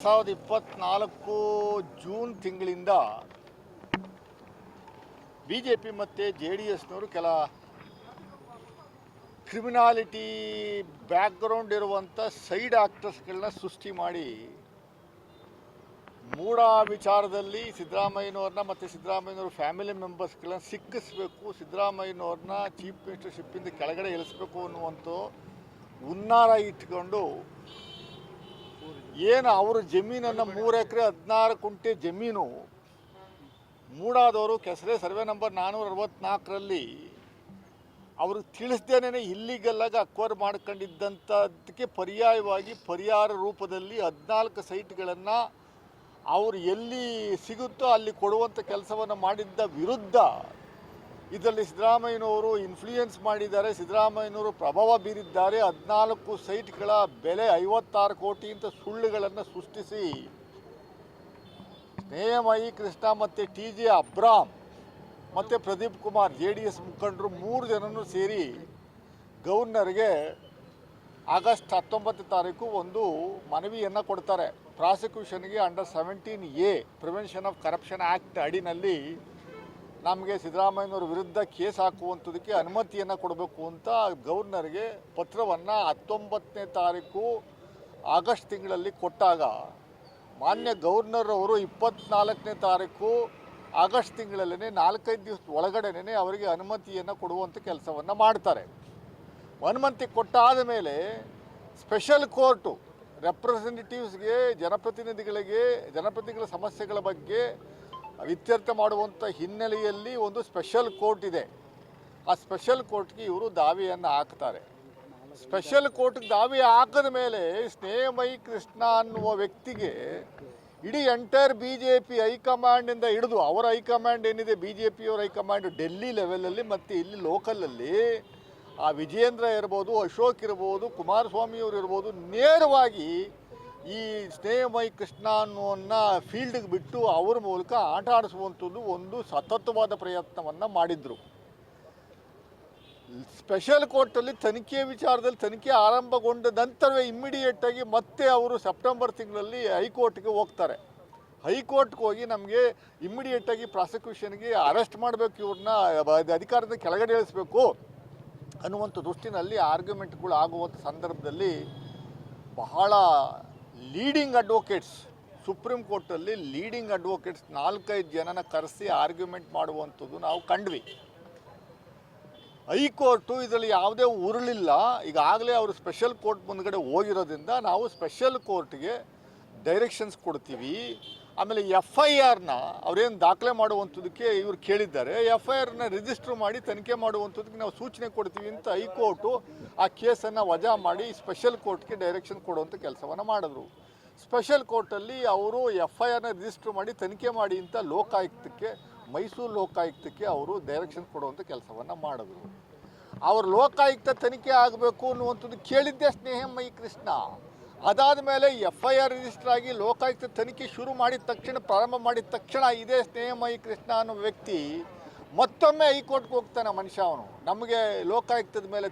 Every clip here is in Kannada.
2024 ಜೂನ್ ತಿಂಗಳಿಂದ ಬಿಜೆಪಿ ಮತ್ತು JDSನವರು ಕೆಲ ಕ್ರಿಮಿನಾಲಿಟಿ ಬ್ಯಾಕ್ಗ್ರೌಂಡ್ ಇರುವಂಥ ಸೈಡ್ ಆಕ್ಟರ್ಸ್ಗಳನ್ನ ಸೃಷ್ಟಿ ಮಾಡಿ ಮೂಢ ವಿಚಾರದಲ್ಲಿ ಸಿದ್ದರಾಮಯ್ಯನವ್ರನ್ನ ಮತ್ತು ಸಿದ್ದರಾಮಯ್ಯನವ್ರ ಫ್ಯಾಮಿಲಿ ಮೆಂಬರ್ಸ್ಗಳನ್ನ ಸಿಕ್ಕಿಸ್ಬೇಕು, ಸಿದ್ದರಾಮಯ್ಯನವ್ರನ್ನ ಚೀಫ್ ಮಿನಿಸ್ಟರ್ಶಿಪ್ಪಿಂದ ಕೆಳಗಡೆ ಇಳಿಸ್ಬೇಕು ಅನ್ನುವಂಥ ಹುನ್ನಾರ ಇಟ್ಕೊಂಡು ಏನು ಅವರು ಜಮೀನನ್ನು 3 ಎಕರೆ 16 ಕುಂಟೆ ಜಮೀನು ಮೂಡಾದವರು ಕೆಸರೆ ಸರ್ವೆ ನಂಬರ್ 464ರಲ್ಲಿ ಅವರು ತಿಳಿಸ್ದೇನೆ ಇಲ್ಲಿಗೆಲ್ಲಾಗ ಅಕ್ವೈರ್ ಮಾಡ್ಕೊಂಡಿದ್ದಂಥದ್ದಕ್ಕೆ ಪರ್ಯಾಯವಾಗಿ ಪರಿಹಾರ ರೂಪದಲ್ಲಿ 14 ಸೈಟ್ಗಳನ್ನು ಅವರು ಎಲ್ಲಿ ಸಿಗುತ್ತೋ ಅಲ್ಲಿ ಕೊಡುವಂಥ ಕೆಲಸವನ್ನು ಮಾಡಿದ್ದ ವಿರುದ್ಧ ಇದರಲ್ಲಿ ಸಿದ್ದರಾಮಯ್ಯನವರು ಇನ್ಫ್ಲೂಯೆನ್ಸ್ ಮಾಡಿದ್ದಾರೆ, ಸಿದ್ದರಾಮಯ್ಯನವರು ಪ್ರಭಾವ ಬೀರಿದ್ದಾರೆ. 14 ಸೈಟ್ಗಳ ಬೆಲೆ 56 ಕೋಟಿ ಅಂತ ಸುಳ್ಳುಗಳನ್ನು ಸೃಷ್ಟಿಸಿ ಸ್ನೇಹಮಯಿ ಕೃಷ್ಣ ಮತ್ತು TJ ಅಬ್ರಾಮ್ ಮತ್ತು ಪ್ರದೀಪ್ ಕುಮಾರ್ JDS ಮುಖಂಡರು 3 ಜನರು ಸೇರಿ ಗವರ್ನರ್ಗೆ ಆಗಸ್ಟ್ 19 ತಾರೀಕು ಒಂದು ಮನವಿಯನ್ನು ಕೊಡ್ತಾರೆ. ಪ್ರಾಸಿಕ್ಯೂಷನ್ಗೆ under 17A prevention of corruption act ಅಡಿನಲ್ಲಿ ನಮಗೆ ಸಿದ್ದರಾಮಯ್ಯನವ್ರ ವಿರುದ್ಧ ಕೇಸ್ ಹಾಕುವಂಥದ್ದಕ್ಕೆ ಅನುಮತಿಯನ್ನು ಕೊಡಬೇಕು ಅಂತ ಗವರ್ನರ್ಗೆ ಪತ್ರವನ್ನು 19ನೇ ತಾರೀಕು ಆಗಸ್ಟ್ ತಿಂಗಳಲ್ಲಿ ಕೊಟ್ಟಾಗ ಮಾನ್ಯ ಗವರ್ನರ್ ಅವರು 24ನೇ ತಾರೀಕು ಆಗಸ್ಟ್ ತಿಂಗಳಲ್ಲೇ 4-5 ದಿವಸದ ಒಳಗಡೆನೇ ಅವರಿಗೆ ಅನುಮತಿಯನ್ನು ಕೊಡುವಂಥ ಕೆಲಸವನ್ನು ಮಾಡ್ತಾರೆ. ಅನುಮತಿ ಕೊಟ್ಟಾದ ಮೇಲೆ ಸ್ಪೆಷಲ್ ಕೋರ್ಟು ರೆಪ್ರೆಸೆಂಟೇಟಿವ್ಸ್ಗೆ ಜನಪ್ರತಿನಿಧಿಗಳ ಸಮಸ್ಯೆಗಳ ಬಗ್ಗೆ ಇತ್ಯರ್ಥ ಮಾಡುವಂಥ ಹಿನ್ನೆಲೆಯಲ್ಲಿ ಒಂದು ಸ್ಪೆಷಲ್ ಕೋರ್ಟ್ ಇದೆ. ಆ ಸ್ಪೆಷಲ್ ಕೋರ್ಟ್ಗೆ ಇವರು ದಾವೆಯನ್ನು ಹಾಕ್ತಾರೆ. ಸ್ಪೆಷಲ್ ಕೋರ್ಟ್ಗೆ ದಾವೆ ಹಾಕಿದ ಮೇಲೆ ಸ್ನೇಹಮಯಿ ಕೃಷ್ಣ ಅನ್ನುವ ವ್ಯಕ್ತಿಗೆ ಇಡೀ ಎಂಟೈರ್ BJP ಹೈಕಮಾಂಡಿಂದ ಹಿಡಿದು ಅವರ ಹೈಕಮಾಂಡ್ ಏನಿದೆ BJPಯವರ ಹೈಕಮಾಂಡ್ ಡೆಲ್ಲಿ ಲೆವೆಲಲ್ಲಿ ಮತ್ತು ಇಲ್ಲಿ ಲೋಕಲಲ್ಲಿ ಆ ವಿಜೇಂದ್ರ ಇರ್ಬೋದು, ಅಶೋಕ್ ಇರ್ಬೋದು, ಕುಮಾರಸ್ವಾಮಿಯವರು ಇರ್ಬೋದು, ನೇರವಾಗಿ ಈ ಸ್ನೇಹಮಯಿ ಕೃಷ್ಣ ಅನ್ನೋನ್ನ ಫೀಲ್ಡ್ಗೆ ಬಿಟ್ಟು ಅವ್ರ ಮೂಲಕ ಆಟ ಆಡಿಸುವಂಥದ್ದು ಒಂದು ಸತತವಾದ ಪ್ರಯತ್ನವನ್ನು ಮಾಡಿದರು. ಸ್ಪೆಷಲ್ ಕೋರ್ಟಲ್ಲಿ ತನಿಖೆ ವಿಚಾರದಲ್ಲಿ ತನಿಖೆ ಆರಂಭಗೊಂಡ ನಂತರವೇ ಇಮ್ಮಿಡಿಯೇಟಾಗಿ ಮತ್ತೆ ಅವರು ಸೆಪ್ಟೆಂಬರ್ ತಿಂಗಳಲ್ಲಿ ಹೈಕೋರ್ಟ್ಗೆ ಹೋಗ್ತಾರೆ. ಹೈಕೋರ್ಟ್ಗೆ ಹೋಗಿ ನಮಗೆ ಇಮ್ಮಿಡಿಯೇಟಾಗಿ ಪ್ರಾಸಿಕ್ಯೂಷನ್ಗೆ ಅರೆಸ್ಟ್ ಮಾಡಬೇಕು, ಇವ್ರನ್ನ ಅಧಿಕಾರದ ಕೆಳಗಡೆ ಇಳಿಸಬೇಕು ಅನ್ನುವಂಥ ದೃಷ್ಟಿನಲ್ಲಿ ಆರ್ಗ್ಯುಮೆಂಟ್ಗಳು ಆಗುವಂಥ ಸಂದರ್ಭದಲ್ಲಿ ಬಹಳ ಲೀಡಿಂಗ್ ಅಡ್ವೊಕೇಟ್ಸ್ ಸುಪ್ರೀಂ ಕೋರ್ಟಲ್ಲಿ ಲೀಡಿಂಗ್ ಅಡ್ವೊಕೇಟ್ಸ್ 4-5 ಜನನ ಕರೆಸಿ ಆರ್ಗ್ಯುಮೆಂಟ್ ಮಾಡುವಂಥದ್ದು ನಾವು ಕಂಡ್ವಿ. ಹೈಕೋರ್ಟು ಇದರಲ್ಲಿ ಯಾವುದೇ ಉರುಳಿಲ್ಲ. ಈಗಾಗಲೇ ಅವರು ಸ್ಪೆಷಲ್ ಕೋರ್ಟ್ ಮುಂದ್ಗಡೆ ಹೋಗಿರೋದ್ರಿಂದ ನಾವು ಸ್ಪೆಷಲ್ ಕೋರ್ಟ್ಗೆ ಡೈರೆಕ್ಷನ್ಸ್ ಕೊಡ್ತೀವಿ. ಆಮೇಲೆ FIRನ ಅವರೇನು ದಾಖಲೆ ಮಾಡುವಂಥದ್ದಕ್ಕೆ ಇವರು ಕೇಳಿದ್ದಾರೆ, FIRನ ರಿಜಿಸ್ಟ್ರ್ ಮಾಡಿ ತನಿಖೆ ಮಾಡುವಂಥದ್ದಕ್ಕೆ ನಾವು ಸೂಚನೆ ಕೊಡ್ತೀವಿ ಅಂತ ಹೈಕೋರ್ಟು ಆ ಕೇಸನ್ನು ವಜಾ ಮಾಡಿ ಸ್ಪೆಷಲ್ ಕೋರ್ಟ್ಗೆ ಡೈರೆಕ್ಷನ್ ಕೊಡುವಂಥ ಕೆಲಸವನ್ನು ಮಾಡಿದ್ರು. ಸ್ಪೆಷಲ್ ಕೋರ್ಟಲ್ಲಿ ಅವರು FIRನ ರಿಜಿಸ್ಟ್ರ್ ಮಾಡಿ ತನಿಖೆ ಮಾಡಿ ಅಂತ ಲೋಕಾಯುಕ್ತಕ್ಕೆ, ಮೈಸೂರು ಲೋಕಾಯುಕ್ತಕ್ಕೆ ಅವರು ಡೈರೆಕ್ಷನ್ ಕೊಡುವಂಥ ಕೆಲಸವನ್ನು ಮಾಡಿದ್ರು. ಅವರು ಲೋಕಾಯುಕ್ತ ತನಿಖೆ ಆಗಬೇಕು ಅನ್ನುವಂಥದ್ದು ಕೇಳಿದ್ದೆ ಸ್ನೇಹಮಯಿ ಕೃಷ್ಣ. ಅದಾದ ಮೇಲೆ FIR ರಿಜಿಸ್ಟರ್ ಆಗಿ ಲೋಕಾಯುಕ್ತ ತನಿಖೆ ಶುರು ಮಾಡಿದ ತಕ್ಷಣ, ಪ್ರಾರಂಭ ಮಾಡಿದ ತಕ್ಷಣ ಇದೇ ಸ್ನೇಹಮಯಿ ಕೃಷ್ಣ ಅನ್ನೋ ವ್ಯಕ್ತಿ ಮತ್ತೊಮ್ಮೆ ಹೈಕೋರ್ಟ್ಗೆ ಹೋಗ್ತಾನೆ. ಮನುಷ್ಯ ಅವನು ನಮಗೆ ಲೋಕಾಯುಕ್ತದ ಮೇಲೆ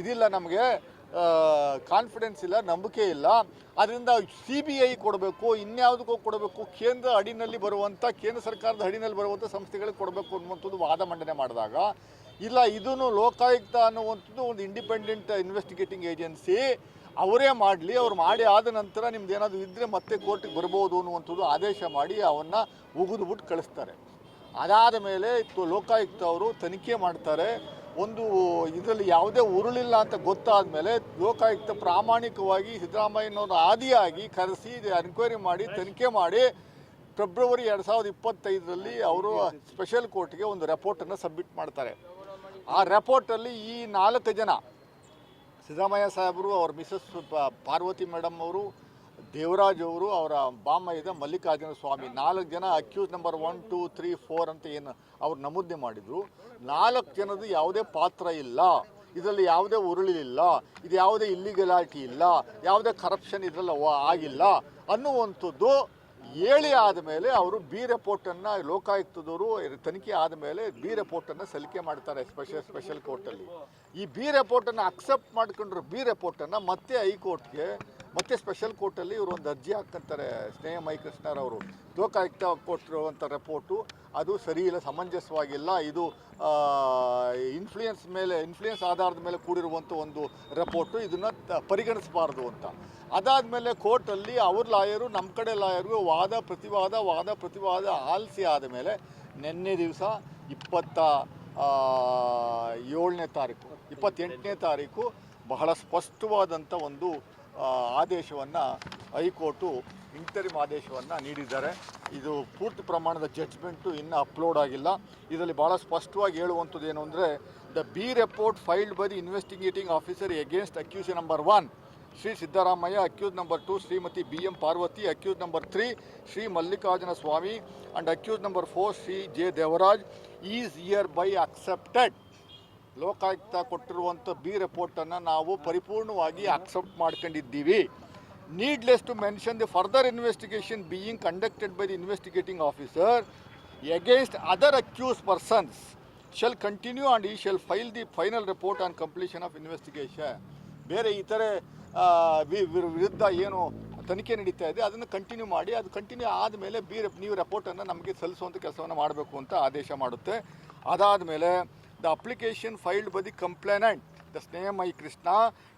ಇದಿಲ್ಲ, ನಮಗೆ ಕಾನ್ಫಿಡೆನ್ಸ್ ಇಲ್ಲ, ನಂಬಿಕೆ ಇಲ್ಲ, ಅದರಿಂದ CBI ಕೊಡಬೇಕು, ಇನ್ಯಾವುದಕ್ಕೂ ಕೊಡಬೇಕು, ಕೇಂದ್ರ ಸರ್ಕಾರದ ಅಡಿನಲ್ಲಿ ಬರುವಂಥ ಸಂಸ್ಥೆಗಳಿಗೆ ಕೊಡಬೇಕು ಅನ್ನುವಂಥದ್ದು ವಾದ ಮಂಡನೆ ಮಾಡಿದಾಗ, ಇಲ್ಲ ಇದನ್ನು ಲೋಕಾಯುಕ್ತ ಅನ್ನುವಂಥದ್ದು ಒಂದು ಇಂಡಿಪೆಂಡೆಂಟ್ ಇನ್ವೆಸ್ಟಿಗೇಟಿಂಗ್ ಏಜೆನ್ಸಿ, ಅವರೇ ಮಾಡಲಿ, ಅವ್ರು ಮಾಡಿ ಆದ ನಂತರ ನಿಮ್ದು ಏನಾದರೂ ಇದ್ದರೆ ಮತ್ತೆ ಕೋರ್ಟಿಗೆ ಬರ್ಬೋದು ಅನ್ನುವಂಥದ್ದು ಆದೇಶ ಮಾಡಿ ಅವನ್ನ ಉಗಿದ್ಬಿಟ್ಟು ಕಳಿಸ್ತಾರೆ. ಅದಾದ ಮೇಲೆ ಲೋಕಾಯುಕ್ತ ಅವರು ತನಿಖೆ ಮಾಡ್ತಾರೆ. ಒಂದು ಇದರಲ್ಲಿ ಯಾವುದೇ ಉರುಳಿಲ್ಲ ಅಂತ ಗೊತ್ತಾದ ಮೇಲೆ ಲೋಕಾಯುಕ್ತ ಪ್ರಾಮಾಣಿಕವಾಗಿ ಸಿದ್ದರಾಮಯ್ಯನವ್ರ ಆದಿಯಾಗಿ ಕರೆಸಿ ಎನ್ಕ್ವೈರಿ ಮಾಡಿ ತನಿಖೆ ಮಾಡಿ ಫೆಬ್ರವರಿ 2025ರಲ್ಲಿ ಅವರು ಸ್ಪೆಷಲ್ ಕೋರ್ಟ್ಗೆ ಒಂದು ರಿಪೋರ್ಟನ್ನು ಸಬ್ಮಿಟ್ ಮಾಡ್ತಾರೆ. ಆ ರಿಪೋರ್ಟಲ್ಲಿ ಈ 4 ಜನ ಸಿದ್ದರಾಮಯ್ಯ ಸಾಹೇಬರು, ಅವ್ರ ಮಿಸಸ್ ಪಾರ್ವತಿ ಮೇಡಮ್ ಅವರು, ದೇವರಾಜ್ ಅವರು, ಅವರ ಬಾಮೈದ ಮಲ್ಲಿಕಾರ್ಜುನ ಸ್ವಾಮಿ, 4 ಜನ ಅಕ್ಯೂಸ್ ನಂಬರ್ 1, 2, 3, 4 ಅಂತ ಏನು ಅವ್ರು ನಮೂದನೆ ಮಾಡಿದರು. 4 ಜನದ್ದು ಯಾವುದೇ ಪಾತ್ರ ಇಲ್ಲ, ಇದರಲ್ಲಿ ಯಾವುದೇ ಉರುಳಿಲ್ಲ, ಇದು ಯಾವುದೇ ಇಲ್ಲಿಗಲಾಟಿ ಇಲ್ಲ, ಯಾವುದೇ ಕರಪ್ಷನ್ ಇದರಲ್ಲಿ ಆಗಿಲ್ಲ ಅನ್ನುವಂಥದ್ದು ಹೇಳಿ ಆದಮೇಲೆ ಅವರು ಬಿ ರಿಪೋರ್ಟನ್ನು ಲೋಕಾಯುಕ್ತದವರು ತನಿಖೆ ಆದಮೇಲೆ ಬಿ ರಿಪೋರ್ಟನ್ನು ಸಲ್ಲಿಕೆ ಮಾಡ್ತಾರೆ ಸ್ಪೆಷಲ್ ಕೋರ್ಟಲ್ಲಿ. ಈ ಬಿ ರಿಪೋರ್ಟನ್ನು ಅಕ್ಸೆಪ್ಟ್ ಮಾಡ್ಕೊಂಡ್ರು ಬಿ ರಿಪೋರ್ಟನ್ನು ಮತ್ತೆ ಹೈಕೋರ್ಟ್ಗೆ ಮತ್ತು ಸ್ಪೆಷಲ್ ಕೋರ್ಟಲ್ಲಿ ಇವರು ಒಂದು ಅರ್ಜಿ ಹಾಕ್ಕೊಂತಾರೆ. ಸ್ನೇಹ ಮೈ ಕೃಷ್ಣರವರು ಲೋಕಾಯುಕ್ತ ಕೊಟ್ಟಿರುವಂಥ ರಿಪೋರ್ಟು ಅದು ಸರಿ ಇಲ್ಲ, ಸಮಂಜಸವಾಗಿಲ್ಲ, ಇದು ಇನ್ಫ್ಲೂಯೆನ್ಸ್ ಆಧಾರದ ಮೇಲೆ ಕೂಡಿರುವಂಥ ಒಂದು ರಿಪೋರ್ಟು, ಇದನ್ನು ಪರಿಗಣಿಸಬಾರ್ದು ಅಂತ. ಅದಾದಮೇಲೆ ಕೋರ್ಟಲ್ಲಿ ಅವ್ರ ಲಾಯರು ನಮ್ಮ ಕಡೆ ಲಾಯರ್ಗೂ ವಾದ ಪ್ರತಿವಾದ ಆಲಿಸಿ ಆದಮೇಲೆ ನಿನ್ನೆ ದಿವಸ 28ನೇ ತಾರೀಕು ಬಹಳ ಸ್ಪಷ್ಟವಾದಂಥ ಒಂದು ಆದೇಶವನ್ನು ಹೈಕೋರ್ಟು ಇಂಟರಿಮ್ ಆದೇಶವನ್ನು ನೀಡಿದ್ದಾರೆ. ಇದು ಪೂರ್ತಿ ಪ್ರಮಾಣದ ಜಡ್ಜ್ಮೆಂಟು ಇನ್ನೂ ಅಪ್ಲೋಡ್ ಆಗಿಲ್ಲ. ಇದರಲ್ಲಿ ಭಾಳ ಸ್ಪಷ್ಟವಾಗಿ ಹೇಳುವಂಥದ್ದು ಏನು ಅಂದರೆ, the B report filed by the investigating officer against accused number 1 Shri Siddaramaiah, accused number 2 Shrimati BM Parvathi, accused number 3 Shri Mallikarjuna Swamy and accused number 4 Shri J. Devaraj is hereby accepted. Lokayukta ಕೊಟ್ಟಿರುವಂಥ ಬಿ ರಿಪೋರ್ಟನ್ನು ನಾವು ಪರಿಪೂರ್ಣವಾಗಿ ಅಕ್ಸೆಪ್ಟ್ ಮಾಡ್ಕೊಂಡಿದ್ದೀವಿ. Needless to mention the further investigation being conducted by the investigating officer against other accused persons shall continue and ಈ shall file the final report on completion of investigation. ಬೇರೆ ಇತರೆ ವಿರುದ್ಧ ಏನು ತನಿಖೆ ನಡೀತಾ ಇದೆ ಅದನ್ನು ಕಂಟಿನ್ಯೂ ಮಾಡಿ, ಅದು ಕಂಟಿನ್ಯೂ ಆದಮೇಲೆ ನೀವು ರಿಪೋರ್ಟನ್ನು ನಮಗೆ ಸಲ್ಲಿಸುವಂಥ ಕೆಲಸವನ್ನು ಮಾಡಬೇಕು ಅಂತ ಆದೇಶ ಮಾಡುತ್ತೆ. ಅದಾದಮೇಲೆ the application filed by the complainant the Snehamayi Krishna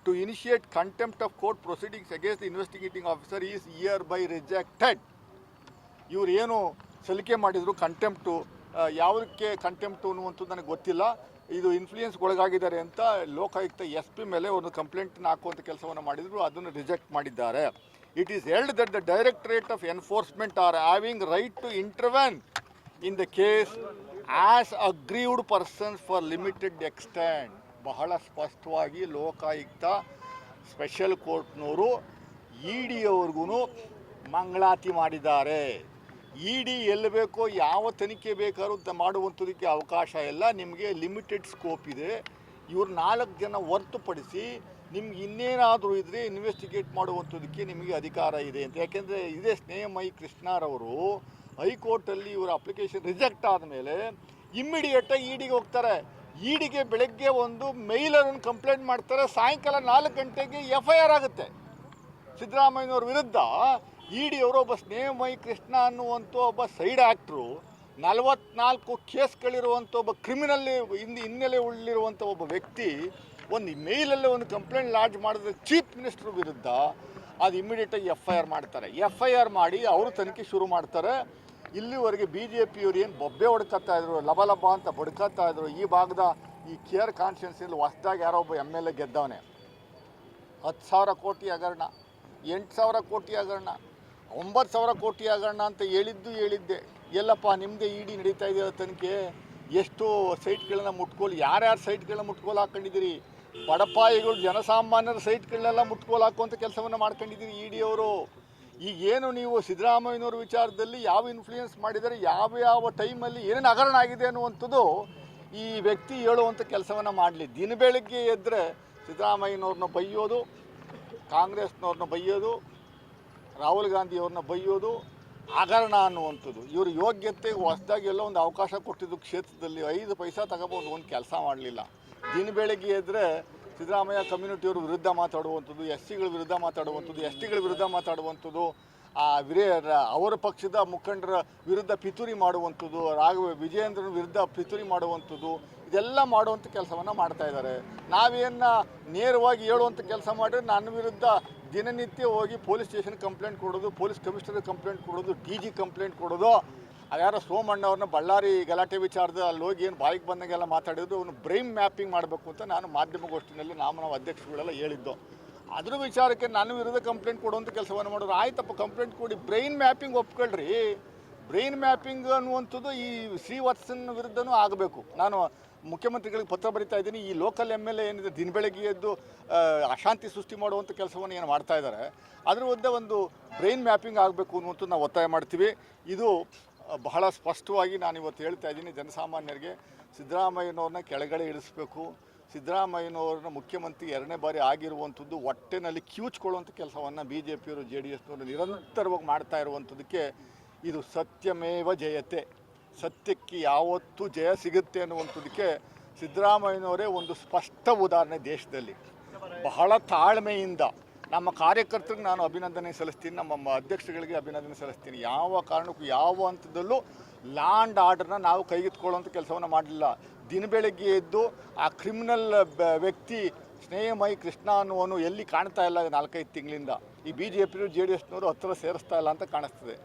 to initiate contempt of court proceedings against the investigating officer is hereby rejected. ಇವರು ಏನು ಸಲ್ಲಿಕೆ ಮಾಡಿದರು ಕಂಟೆಂಪ್ಟು, ಯಾವುದಕ್ಕೆ ಕಂಟೆಂಪ್ಟು ಅನ್ನುವಂಥದ್ದು ನನಗೆ ಗೊತ್ತಿಲ್ಲ. ಇದು ಇನ್ಫ್ಲೂಯೆನ್ಸ್ಗೊಳಗಾಗಿದ್ದಾರೆ ಅಂತ ಲೋಕಾಯುಕ್ತ SP ಮೇಲೆ ಒಂದು ಕಂಪ್ಲೇಂಟ್ನ ಹಾಕುವಂಥ ಕೆಲಸವನ್ನು ಮಾಡಿದರು, ಅದನ್ನು ರಿಜೆಕ್ಟ್ ಮಾಡಿದ್ದಾರೆ. It is held that the directorate of enforcement are having right to intervene in the case as aggrieved persons for limited extent. ಬಹಳ ಸ್ಪಷ್ಟವಾಗಿ ಲೋಕಾಯುಕ್ತ ಸ್ಪೆಷಲ್ ಕೋರ್ಟ್ನವರು ED ಅವ್ರಿಗೂ ಮಂಗಳಾತಿ ಮಾಡಿದ್ದಾರೆ. ED ಎಲ್ಲಿ ಬೇಕೋ ಯಾವ ತನಿಖೆ ಬೇಕಾದ್ರೂ ಮಾಡುವಂಥದಕ್ಕೆ ಅವಕಾಶ ಇಲ್ಲ, ನಿಮಗೆ ಲಿಮಿಟೆಡ್ ಸ್ಕೋಪ್ ಇದೆ. ಇವ್ರು 4 ಜನ ಹೊರತುಪಡಿಸಿ ನಿಮ್ಗೆ ಇನ್ನೇನಾದರೂ ಇದ್ದರೆ ಇನ್ವೆಸ್ಟಿಗೇಟ್ ಮಾಡುವಂಥದಕ್ಕೆ ನಿಮಗೆ ಅಧಿಕಾರ ಇದೆ ಅಂತ. ಯಾಕೆಂದರೆ ಇದೇ ಸ್ನೇಹ ಮೈ ಕೃಷ್ಣರವರು ಹೈಕೋರ್ಟಲ್ಲಿ ಇವರ ಅಪ್ಲಿಕೇಶನ್ ರಿಜೆಕ್ಟ್ ಆದಮೇಲೆ ಇಮ್ಮಿಡಿಯೇಟಾಗಿ EDಗೆ ಹೋಗ್ತಾರೆ. EDಗೆ ಬೆಳಗ್ಗೆ ಒಂದು ಮೇಲರನ್ನು ಕಂಪ್ಲೇಂಟ್ ಮಾಡ್ತಾರೆ, ಸಾಯಂಕಾಲ 4 ಗಂಟೆಗೆ FIR ಆಗುತ್ತೆ ಸಿದ್ದರಾಮಯ್ಯನವ್ರ ವಿರುದ್ಧ. ED ಅವರು ಒಬ್ಬ ಸ್ನೇಹ ಮೈ ಕೃಷ್ಣ ಅನ್ನುವಂಥ ಒಬ್ಬ ಸೈಡ್ ಆ್ಯಕ್ಟ್ರು, 44 ಕೇಸ್ಗಳಿರುವಂಥ ಒಬ್ಬ ಕ್ರಿಮಿನಲ್ಲಿ ಹಿನ್ನೆಲೆ ಉಳ್ಳಿರುವಂಥ ಒಬ್ಬ ವ್ಯಕ್ತಿ ಒಂದು ಮೇಲಲ್ಲೇ ಒಂದು ಕಂಪ್ಲೇಂಟ್ ಲಾಡ್ಜ್ ಮಾಡಿದ್ರೆ ಚೀಫ್ ಮಿನಿಸ್ಟ್ರ್ ವಿರುದ್ಧ ಅದು ಇಮ್ಮಿಡಿಯೇಟಾಗಿ FIR ಮಾಡ್ತಾರೆ. FIR ಮಾಡಿ ಅವರು ತನಿಖೆ ಶುರು ಮಾಡ್ತಾರೆ. ಇಲ್ಲಿವರೆಗೆ BJPಯವರು ಏನು ಬೊಬ್ಬೆ ಹೊಡ್ಕೊತಾ ಇದ್ರು, ಲಬ ಅಂತ ಬಡ್ಕೊತಾ ಇದ್ರು. ಈ ಭಾಗದ ಈ KR ಕಾನ್ಸ್ಟಿಟ್ಯೂನ್ಸಿಯಲ್ಲಿ ಹೊಸದಾಗಿ ಯಾರೋ ಒಬ್ಬ MLA ಗೆದ್ದವನೇ, 10,000 ಕೋಟಿ ಹಗರಣ, 8,000 ಕೋಟಿ ಹಗರಣ, 9,000 ಕೋಟಿ ಹಗರಣ ಅಂತ ಹೇಳಿದ್ದೆ. ಎಲ್ಲಪ್ಪ ನಿಮ್ಮದೇ ED ನಡೀತಾ ಇದೆಯಲ್ಲ ತನಿಖೆ, ಎಷ್ಟು ಸೈಟ್ಗಳನ್ನ ಮುಟ್ಕೋಲು, ಯಾರ್ಯಾರು ಸೈಟ್ಗಳನ್ನ ಮುಟ್ಕೋಲು ಹಾಕ್ಕೊಂಡಿದ್ದೀರಿ, ಬಡಪಾಯಿಗಳು ಜನಸಾಮಾನ್ಯರ ಸೈಟ್ಗಳನ್ನೆಲ್ಲ ಮುಟ್ಕೋಲು ಹಾಕುವಂಥ ಕೆಲಸವನ್ನು ಮಾಡ್ಕೊಂಡಿದ್ದೀರಿ ED ಅವರು. ಈಗೇನು ನೀವು ಸಿದ್ದರಾಮಯ್ಯನವ್ರ ವಿಚಾರದಲ್ಲಿ ಯಾವ ಇನ್ಫ್ಲೂಯೆನ್ಸ್ ಮಾಡಿದರೆ, ಯಾವ ಟೈಮಲ್ಲಿ ಏನೇನು ಹಗರಣ ಆಗಿದೆ ಅನ್ನುವಂಥದ್ದು ಈ ವ್ಯಕ್ತಿ ಹೇಳುವಂಥ ಕೆಲಸವನ್ನು ಮಾಡಲಿ. ದಿನ ಬೆಳಗ್ಗೆ ಎದ್ದರೆ ಸಿದ್ದರಾಮಯ್ಯನವ್ರನ್ನ ಬೈಯೋದು, ಕಾಂಗ್ರೆಸ್ನವ್ರನ್ನ ಬೈಯೋದು, ರಾಹುಲ್ ಗಾಂಧಿಯವ್ರನ್ನ ಬೈಯೋದು, ಹಗರಣ ಅನ್ನುವಂಥದ್ದು. ಇವ್ರ ಯೋಗ್ಯತೆ ಹೊಸದಾಗಿ ಎಲ್ಲ ಒಂದು ಅವಕಾಶ ಕೊಟ್ಟಿದ್ದು ಕ್ಷೇತ್ರದಲ್ಲಿ 5 ಪೈಸಾ ತಗೋಬೋದು, ಒಂದು ಕೆಲಸ ಮಾಡಲಿಲ್ಲ. ದಿನ ಬೆಳಗ್ಗೆ ಎದ್ದರೆ ಸಿದ್ದರಾಮಯ್ಯ ಕಮ್ಯುನಿಟಿಯವ್ರ ವಿರುದ್ಧ ಮಾತಾಡುವಂಥದ್ದು, SCಗಳ ವಿರುದ್ಧ ಮಾತಾಡುವಂಥದ್ದು, STಗಳ ವಿರುದ್ಧ ಮಾತಾಡುವಂಥದ್ದು, ಅವರ ಪಕ್ಷದ ಮುಖಂಡರ ವಿರುದ್ಧ ಪಿತೂರಿ ಮಾಡುವಂಥದ್ದು, ವಿಜಯೇಂದ್ರನ ವಿರುದ್ಧ ಪಿತೂರಿ ಮಾಡುವಂಥದ್ದು, ಇದೆಲ್ಲ ಮಾಡುವಂಥ ಕೆಲಸವನ್ನು ಮಾಡ್ತಾಯಿದ್ದಾರೆ. ನಾವೇನು ನೇರವಾಗಿ ಹೇಳುವಂಥ ಕೆಲಸ ಮಾಡಿದ್ರೆ ನನ್ನ ವಿರುದ್ಧ ದಿನನಿತ್ಯ ಹೋಗಿ ಪೊಲೀಸ್ ಸ್ಟೇಷನ್ ಕಂಪ್ಲೇಂಟ್ ಕೊಡೋದು, ಪೊಲೀಸ್ ಕಮಿಷನರ್ ಕಂಪ್ಲೇಂಟ್ ಕೊಡೋದು, DG ಕಂಪ್ಲೇಂಟ್ ಕೊಡೋದು. ಅದ್ಯಾರೋ ಸೋಮಣ್ಣವ್ರನ್ನ ಬಳ್ಳಾರಿ ಗಲಾಟೆ ವಿಚಾರದ ಅಲ್ಲಿ ಹೋಗಿ ಏನು ಬಾಯಿಗೆ ಬಂದಂಗೆಲ್ಲ ಮಾತಾಡಿದ್ರು, ಅವನು ಬ್ರೈನ್ ಮ್ಯಾಪಿಂಗ್ ಮಾಡಬೇಕು ಅಂತ ನಾನು ಮಾಧ್ಯಮಗೋಷ್ಠಿನಲ್ಲಿ ನಾವು ಅಧ್ಯಕ್ಷರುಗಳೆಲ್ಲ ಹೇಳಿದ್ದು. ಅದ್ರ ವಿಚಾರಕ್ಕೆ ನನ್ನ ವಿರುದ್ಧ ಕಂಪ್ಲೇಂಟ್ ಕೊಡುವಂಥ ಕೆಲಸವನ್ನು ಮಾಡೋರು. ಆಯ್ತಪ್ಪ, ಕಂಪ್ಲೇಂಟ್ ಕೊಡಿ, ಬ್ರೈನ್ ಮ್ಯಾಪಿಂಗ್ ಒಪ್ಕೊಳ್ರಿ. ಬ್ರೈನ್ ಮ್ಯಾಪಿಂಗ್ ಅನ್ನುವಂಥದ್ದು ಈ ಶ್ರೀವತ್ಸನ್ ವಿರುದ್ಧನೂ ಆಗಬೇಕು. ನಾನು ಮುಖ್ಯಮಂತ್ರಿಗಳಿಗೆ ಪತ್ರ ಬರಿತಾ ಇದ್ದೀನಿ. ಈ ಲೋಕಲ್ MLA ಏನಿದೆ ದಿನ ಬೆಳಗ್ಗೆ ಎದ್ದು ಅಶಾಂತಿ ಸೃಷ್ಟಿ ಮಾಡುವಂಥ ಕೆಲಸವನ್ನು ಏನು ಮಾಡ್ತಾ ಇದ್ದಾರೆ, ಅದ್ರ ವಿರುದ್ಧ ಒಂದು ಬ್ರೈನ್ ಮ್ಯಾಪಿಂಗ್ ಆಗಬೇಕು ಅನ್ನುವಂಥದ್ದು ನಾವು ಒತ್ತಾಯ ಮಾಡ್ತೀವಿ. ಇದು ಬಹಳ ಸ್ಪಷ್ಟವಾಗಿ ನಾನು ಇವತ್ತು ಹೇಳ್ತಾ ಇದ್ದೀನಿ ಜನಸಾಮಾನ್ಯರಿಗೆ. ಸಿದ್ದರಾಮಯ್ಯನವ್ರನ್ನ ಕೆಳಗಡೆ ಇಳಿಸ್ಬೇಕು. ಸಿದ್ದರಾಮಯ್ಯನವ್ರನ್ನ ಮುಖ್ಯಮಂತ್ರಿ 2ನೇ ಬಾರಿ ಆಗಿರುವಂಥದ್ದು ಹೊಟ್ಟೆನಲ್ಲಿ ಕಿವುಚ್ಕೊಳ್ಳುವಂಥ ಕೆಲಸವನ್ನು BJPಯವರು JDSನವರು ನಿರಂತರವಾಗಿ ಮಾಡ್ತಾ ಇರುವಂಥದ್ದಕ್ಕೆ ಇದು ಸತ್ಯಮೇವ ಜಯತೆ, ಸತ್ಯಕ್ಕೆ ಯಾವತ್ತೂ ಜಯ ಸಿಗುತ್ತೆ ಅನ್ನುವಂಥದ್ದಕ್ಕೆ ಸಿದ್ದರಾಮಯ್ಯನವರೇ ಒಂದು ಸ್ಪಷ್ಟ ಉದಾಹರಣೆ. ದೇಶದಲ್ಲಿ ಬಹಳ ತಾಳ್ಮೆಯಿಂದ ನಮ್ಮ ಕಾರ್ಯಕರ್ತರಿಗೆ ನಾನು ಅಭಿನಂದನೆ ಸಲ್ಲಿಸ್ತೀನಿ, ನಮ್ಮ ಅಧ್ಯಕ್ಷಗಳಿಗೆ ಅಭಿನಂದನೆ ಸಲ್ಲಿಸ್ತೀನಿ. ಯಾವ ಕಾರಣಕ್ಕೂ ಯಾವ ಹಂತದಲ್ಲೂ ಲಾ ಆ್ಯಂಡ್ ಆರ್ಡರ್ನ ನಾವು ಕೈಗೆತ್ಕೊಳ್ಳೋಂಥ ಕೆಲಸವನ್ನು ಮಾಡಲಿಲ್ಲ. ದಿನ ಬೆಳಗ್ಗೆ ಎದ್ದು ಆ ಕ್ರಿಮಿನಲ್ ವ್ಯಕ್ತಿ ಸ್ನೇಹಮಯಿ ಕೃಷ್ಣ ಅನ್ನುವನು ಎಲ್ಲಿ ಕಾಣ್ತಾ ಇಲ್ಲ 4-5 ತಿಂಗಳಿಂದ. ಈ BJP JDSನವರು ಹತ್ತಿರ ಸೇರಿಸ್ತಾ ಇಲ್ಲ ಅಂತ ಕಾಣಿಸ್ತದೆ.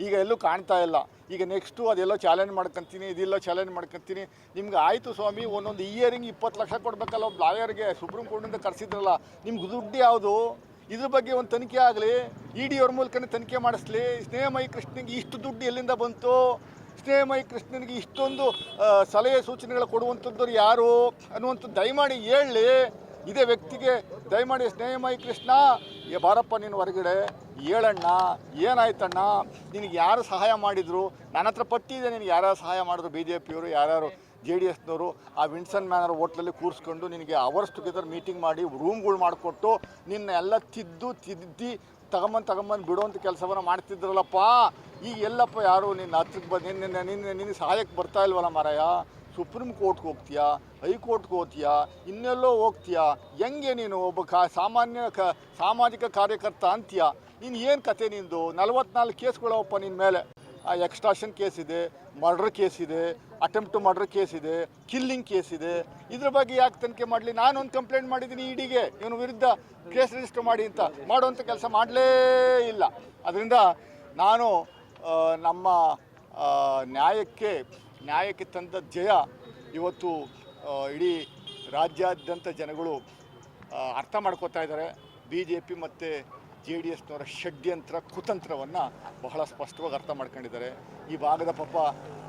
ಈಗ ಎಲ್ಲೂ ಕಾಣ್ತಾ ಇಲ್ಲ. ಈಗ ನೆಕ್ಸ್ಟು ಅದೆಲ್ಲೋ ಚಾಲೆಂಜ್ ಮಾಡ್ಕೊತೀನಿ, ಇದೆಲ್ಲೋ ಚಾಲೆಂಜ್ ಮಾಡ್ಕೊತೀನಿ. ನಿಮ್ಗೆ ಆಯಿತು ಸ್ವಾಮಿ, ಒಂದೊಂದು ಇಯರಿಂಗ್ 20 ಲಕ್ಷ ಕೊಡಬೇಕಲ್ಲ ಒಬ್ಬ ಲಾಯರ್ಗೆ, ಸುಪ್ರೀಂ ಕೋರ್ಟಿಂದ ಕರೆಸಿದ್ರಲ್ಲ, ನಿಮ್ಗೆ ದುಡ್ಡು ಯಾವುದು? ಇದ್ರ ಬಗ್ಗೆ ಒಂದು ತನಿಖೆ ಆಗಲಿ, ED ಅವ್ರ ಮೂಲಕನೇ ತನಿಖೆ ಮಾಡಿಸ್ಲಿ. ಸ್ನೇಹಮಯಿ ಕೃಷ್ಣನಿಗೆ ಇಷ್ಟು ದುಡ್ಡು ಎಲ್ಲಿಂದ ಬಂತು? ಸ್ನೇಹಮಯಿ ಕೃಷ್ಣನಿಗೆ ಇಷ್ಟೊಂದು ಸಲಹೆ ಸೂಚನೆಗಳು ಕೊಡುವಂಥದ್ದು ಯಾರು ಅನ್ನುವಂಥದ್ದು ದಯಮಾಡಿ ಹೇಳಿ. ಇದೇ ವ್ಯಕ್ತಿಗೆ ದಯಮಾಡಿ ಸ್ನೇಹಮಯಿ ಕೃಷ್ಣ, ಬಾರಪ್ಪ ನೀನು ಹೊರಗಡೆ ಹೇಳಣ್ಣ, ಏನಾಯ್ತಣ್ಣ, ನಿನಗೆ ಯಾರು ಸಹಾಯ ಮಾಡಿದರು? ನನ್ನ ಹತ್ರ ಪಟ್ಟಿ ಇದೆ, ನಿನಗೆ ಯಾರ್ಯಾರು ಸಹಾಯ ಮಾಡಿದ್ರು, BJPಯವರು ಯಾರ್ಯಾರು JDSನವರು ಆ ವಿನ್ಸನ್ ಮ್ಯಾನರ್ ಹೋಟ್ಲಲ್ಲಿ ಕೂರಿಸ್ಕೊಂಡು ನಿನಗೆ ಅವರ್ಸ್ ಟುಗೆದರ್ ಮೀಟಿಂಗ್ ಮಾಡಿ ರೂಮ್ಗಳು ಮಾಡಿಕೊಟ್ಟು ನಿನ್ನ ಎಲ್ಲ ತಿದ್ದಿ ತಗೊಂಬಂದು ಬಿಡುವಂಥ ಕೆಲಸವನ್ನು ಮಾಡ್ತಿದ್ರಲ್ಲಪ್ಪ. ಈಗ ಎಲ್ಲಪ್ಪ ಯಾರು ನಿನ್ನ ಹತ್ರಕ್ಕೆ ನಿನ್ನ ಸಹಾಯಕ್ಕೆ ಬರ್ತಾ ಇಲ್ವಲ್ಲ ಮಾರಾಯ? ಸುಪ್ರೀಂ ಕೋರ್ಟ್ಗೆ ಹೋಗ್ತೀಯಾ, ಹೈಕೋರ್ಟ್ಗೆ ಹೋಗ್ತೀಯಾ, ಇನ್ನೆಲ್ಲೋ ಹೋಗ್ತೀಯಾ? ಹೆಂಗೆ ನೀನು ಒಬ್ಬ ಸಾಮಾಜಿಕ ಕಾರ್ಯಕರ್ತ ಅಂತೀಯ? ನೀನು ಏನು ಕತೆ ನಿಂದು? 44 ಕೇಸ್ಗಳವಪ್ಪ ನಿನ್ನ ಮೇಲೆ. ಎಕ್ಸ್ಟ್ರಾಷನ್ ಕೇಸ್ ಇದೆ, ಮರ್ಡರ್ ಕೇಸ್ ಇದೆ, ಅಟೆಂಪ್ಟ್ ಟು ಮರ್ಡರ್ ಕೇಸ್ ಇದೆ, ಕಿಲ್ಲಿಂಗ್ ಕೇಸ್ ಇದೆ. ಇದ್ರ ಬಗ್ಗೆ ಯಾಕೆ ತನಿಖೆ ಮಾಡಲಿ? ನಾನೊಂದು ಕಂಪ್ಲೇಂಟ್ ಮಾಡಿದ್ದೀನಿ EDಗೆ, ಇವನು ವಿರುದ್ಧ ಕೇಸ್ ರಿಜಿಸ್ಟರ್ ಮಾಡಿ ಅಂತ. ಮಾಡುವಂಥ ಕೆಲಸ ಮಾಡಲೇ ಇಲ್ಲ. ಅದರಿಂದ ನಾನು ನಮ್ಮ ನ್ಯಾಯಕ್ಕೆ ತಂದ ಜಯ ಇವತ್ತು ಇಡೀ ರಾಜ್ಯಾದ್ಯಂತ ಜನಗಳು ಅರ್ಥ ಮಾಡ್ಕೋತಾ ಇದ್ದಾರೆ. BJP ಮತ್ತು JDSನವರ ಷಡ್ಯಂತ್ರ ಕುತಂತ್ರವನ್ನು ಬಹಳ ಸ್ಪಷ್ಟವಾಗಿ ಅರ್ಥ ಮಾಡ್ಕೊಂಡಿದ್ದಾರೆ. ಈ ಭಾಗದ ಪಾಪ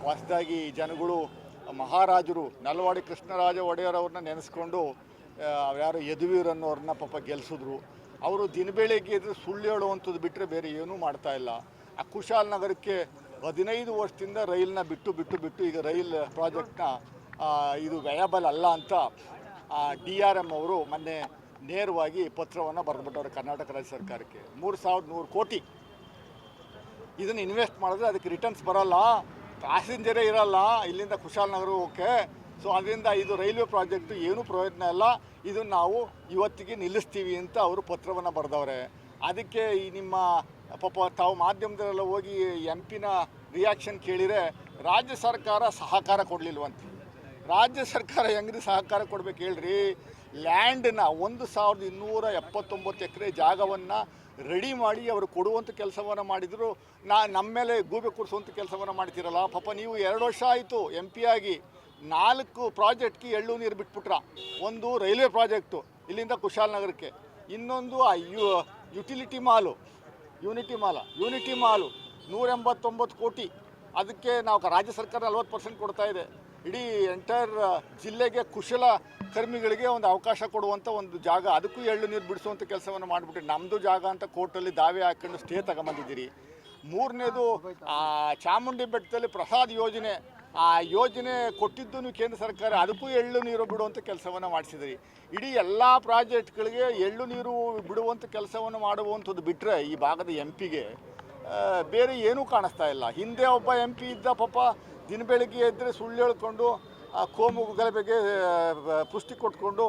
ಹೊಸದಾಗಿ ಜನಗಳು ಮಹಾರಾಜರು ನಲ್ವಾಡಿ ಕೃಷ್ಣರಾಜ ಒಡೆಯರ್ ಅವ್ರನ್ನ ನೆನೆಸ್ಕೊಂಡು ಯಾರು ಯದುವೀರ್ ಅನ್ನೋರನ್ನ ಪಾಪ ಗೆಲ್ಲಿಸಿದ್ರು. ಅವರು ದಿನ ಬೆಳಗ್ಗೆ ಎದ್ದು ಸುಳ್ಳು ಹೇಳುವಂಥದ್ದು ಬಿಟ್ಟರೆ ಬೇರೆ ಏನೂ ಮಾಡ್ತಾ ಇಲ್ಲ. ಆ ಕುಶಾಲ್ ನಗರಕ್ಕೆ 15 ವರ್ಷದಿಂದ ರೈಲನ್ನ ಬಿಟ್ಟು ಈಗ ರೈಲ್ ಪ್ರಾಜೆಕ್ಟ್ನ ಇದು ವ್ಯಯಬಲ್ ಅಲ್ಲ ಅಂತ DRM ಅವರು ಮೊನ್ನೆ ನೇರವಾಗಿ ಪತ್ರವನ್ನು ಬರೆದುಬಿಟ್ಟವ್ರೆ ಕರ್ನಾಟಕ ರಾಜ್ಯ ಸರ್ಕಾರಕ್ಕೆ. 3100 ಕೋಟಿ ಇದನ್ನು ಇನ್ವೆಸ್ಟ್ ಮಾಡಿದ್ರೆ ಅದಕ್ಕೆ ರಿಟರ್ನ್ಸ್ ಬರೋಲ್ಲ, ಪ್ಯಾಸೆಂಜರೇ ಇರೋಲ್ಲ ಇಲ್ಲಿಂದ ಕುಶಾಲನಗರ ಓಕೆ. ಸೊ ಅದರಿಂದ ಇದು ರೈಲ್ವೆ ಪ್ರಾಜೆಕ್ಟು ಏನೂ ಪ್ರಯೋಜನ ಇಲ್ಲ, ಇದನ್ನು ನಾವು ಇವತ್ತಿಗೆ ನಿಲ್ಲಿಸ್ತೀವಿ ಅಂತ ಅವರು ಪತ್ರವನ್ನು ಬರೆದವ್ರೆ. ಅದಕ್ಕೆ ಈ ನಿಮ್ಮ ಪಾಪ ತಾವು ಮಾಧ್ಯಮದಲ್ಲೆಲ್ಲ ಹೋಗಿ MP ರಿಯಾಕ್ಷನ್ ಕೇಳಿದರೆ ರಾಜ್ಯ ಸರ್ಕಾರ ಸಹಕಾರ ಕೊಡಲಿಲ್ವಂತೆ. ರಾಜ್ಯ ಸರ್ಕಾರ ಹೆಂಗ್ರಿ ಸಹಕಾರ ಕೊಡ್ಬೇಕು ಹೇಳ್ರಿ? ಲ್ಯಾಂಡನ್ನ 1279 ಎಕರೆ ಜಾಗವನ್ನು ರೆಡಿ ಮಾಡಿ ಅವರು ಕೊಡುವಂಥ ಕೆಲಸವನ್ನು ಮಾಡಿದರು. ನಮ್ಮ ಮೇಲೆ ಗೂಬೆ ಕೂರಿಸುವಂಥ ಕೆಲಸವನ್ನು ಮಾಡ್ತಿರಲ್ಲ. ಪಾಪ ನೀವು 2 ವರ್ಷ ಆಯಿತು MP ಆಗಿ, 4 ಪ್ರಾಜೆಕ್ಟ್ಗೆ ಎಳ್ಳು ನೀರು ಬಿಟ್ಬಿಟ್ರ. ಒಂದು ರೈಲ್ವೆ ಪ್ರಾಜೆಕ್ಟು ಇಲ್ಲಿಂದ ಕುಶಾಲನಗರಕ್ಕೆ, ಇನ್ನೊಂದು ಯುಟಿಲಿಟಿ ಮಾಲು ಯೂನಿಟಿ ಮಾಲು 189 ಕೋಟಿ. ಅದಕ್ಕೆ ನಾವು ರಾಜ್ಯ ಸರ್ಕಾರ 40% ಕೊಡ್ತಾ ಇದೆ. ಇಡೀ ಎಂಟೈರ್ ಜಿಲ್ಲೆಗೆ ಕುಶಲ ಕರ್ಮಿಗಳಿಗೆ ಒಂದು ಅವಕಾಶ ಕೊಡುವಂಥ ಒಂದು ಜಾಗ, ಅದಕ್ಕೂ ಎಳ್ಳು ನೀರು ಬಿಡಿಸುವಂಥ ಕೆಲಸವನ್ನು ಮಾಡಿಬಿಟ್ಟು ನಮ್ಮದು ಜಾಗ ಅಂತ ಕೋರ್ಟಲ್ಲಿ ದಾವೆ ಹಾಕ್ಕೊಂಡು ಸ್ಟೇ ತಗೊಂಬಂದಿದ್ದೀರಿ. 3ನೇದು ಚಾಮುಂಡಿ ಬೆಟ್ಟದಲ್ಲಿ ಪ್ರಸಾದ್ ಯೋಜನೆ, ಆ ಯೋಜನೆ ಕೊಟ್ಟಿದ್ದು ಕೇಂದ್ರ ಸರ್ಕಾರ, ಅದಕ್ಕೂ ಎಳ್ಳು ನೀರು ಬಿಡುವಂಥ ಕೆಲಸವನ್ನು ಮಾಡಿಸಿದ್ರಿ. ಇಡೀ ಎಲ್ಲ ಪ್ರಾಜೆಕ್ಟ್ಗಳಿಗೆ ಎಳ್ಳು ನೀರು ಬಿಡುವಂಥ ಕೆಲಸವನ್ನು ಮಾಡುವಂಥದ್ದು ಬಿಟ್ಟರೆ ಈ ಭಾಗದ MPಗೆ ಬೇರೆ ಏನೂ ಕಾಣಿಸ್ತಾ ಇಲ್ಲ. ಹಿಂದೆ ಒಬ್ಬ MP ಇದ್ದ, ಪಾಪ ದಿನ ಬೆಳಗ್ಗೆ ಎದ್ದರೆ ಸುಳ್ಳು ಹೇಳ್ಕೊಂಡು ಕೋಮು ಗಲಭೆಗೆ ಪುಷ್ಟಿ ಕೊಟ್ಕೊಂಡು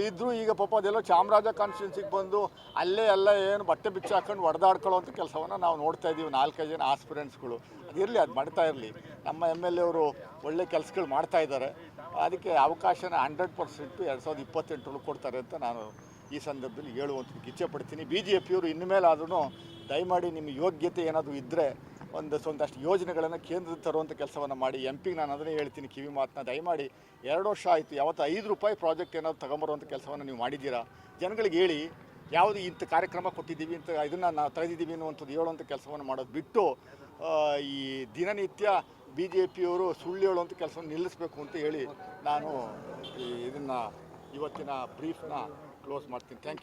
ಇದ್ದರು. ಈಗ ಪಾಪ ಅದೆಲ್ಲೋ ಚಾಮರಾಜ ಕಾನ್ಸ್ಟಿಟ್ಯೂನ್ಸಿಗೆ ಬಂದು ಅಲ್ಲೇ ಎಲ್ಲ ಏನು ಬಟ್ಟೆ ಬಿಚ್ಚಿ ಹಾಕೊಂಡು ಹೊಡೆದಾಡ್ಕೊಳ್ಳೋವಂಥ ಕೆಲಸವನ್ನು ನಾವು ನೋಡ್ತಾ ಇದ್ದೀವಿ. 4-5 ಜನ ಆಸ್ಪಿರೆಂಟ್ಸ್ಗಳು. ಅದಿರಲಿ, ಅದು ಮಾಡ್ತಾ ಇರಲಿ. ನಮ್ಮ MLA ಅವರು ಒಳ್ಳೆ ಕೆಲಸಗಳು ಮಾಡ್ತಾ ಇದ್ದಾರೆ. ಅದಕ್ಕೆ ಅವಕಾಶನ 100% 2028 ಕೊಡ್ತಾರೆ ಅಂತ ನಾನು ಈ ಸಂದರ್ಭದಲ್ಲಿ ಹೇಳುವಂಥದ್ದು ಇಚ್ಛೆ ಪಡ್ತೀನಿ. BJPಯವರು ಇನ್ಮೇಲಾದ್ರೂ ದಯಮಾಡಿ ನಿಮ್ಮ ಯೋಗ್ಯತೆ ಏನಾದರೂ ಇದ್ದರೆ ಒಂದಷ್ಟು ಯೋಜನೆಗಳನ್ನು ಕೇಂದ್ರ ತರುವಂಥ ಕೆಲಸವನ್ನು ಮಾಡಿ. MPಗೆ ನಾನು ಅದನ್ನೇ ಹೇಳ್ತೀನಿ ಕಿವಿ ಮಾತನ್ನ, ದಯಮಾಡಿ 2 ವರ್ಷ ಆಯಿತು, ಯಾವತ್ತು ₹5 ಪ್ರಾಜೆಕ್ಟ್ ಏನಾದರೂ ತಗೊಂಬರುವಂಥ ಕೆಲಸವನ್ನು ನೀವು ಮಾಡಿದ್ದೀರಾ? ಜನಗಳಿಗೆ ಹೇಳಿ, ಯಾವುದು ಇಂಥ ಕಾರ್ಯಕ್ರಮ ಕೊಟ್ಟಿದ್ದೀವಿ, ಇಂಥ ಇದನ್ನು ನಾವು ತೆಗೆದಿದ್ದೀವಿ ಅನ್ನುವಂಥದ್ದು ಹೇಳುವಂಥ ಕೆಲಸವನ್ನು ಮಾಡೋದು ಬಿಟ್ಟು ಈ ದಿನನಿತ್ಯ BJPಯವರು ಸುಳ್ಳು ಹೇಳುವಂಥ ಕೆಲಸವನ್ನು ನಿಲ್ಲಿಸಬೇಕು ಅಂತ ಹೇಳಿ ನಾನು ಇದನ್ನು ಇವತ್ತಿನ ಬ್ರೀಫ್ನ ಕ್ಲೋಸ್ ಮಾಡ್ತೀನಿ. Thank you.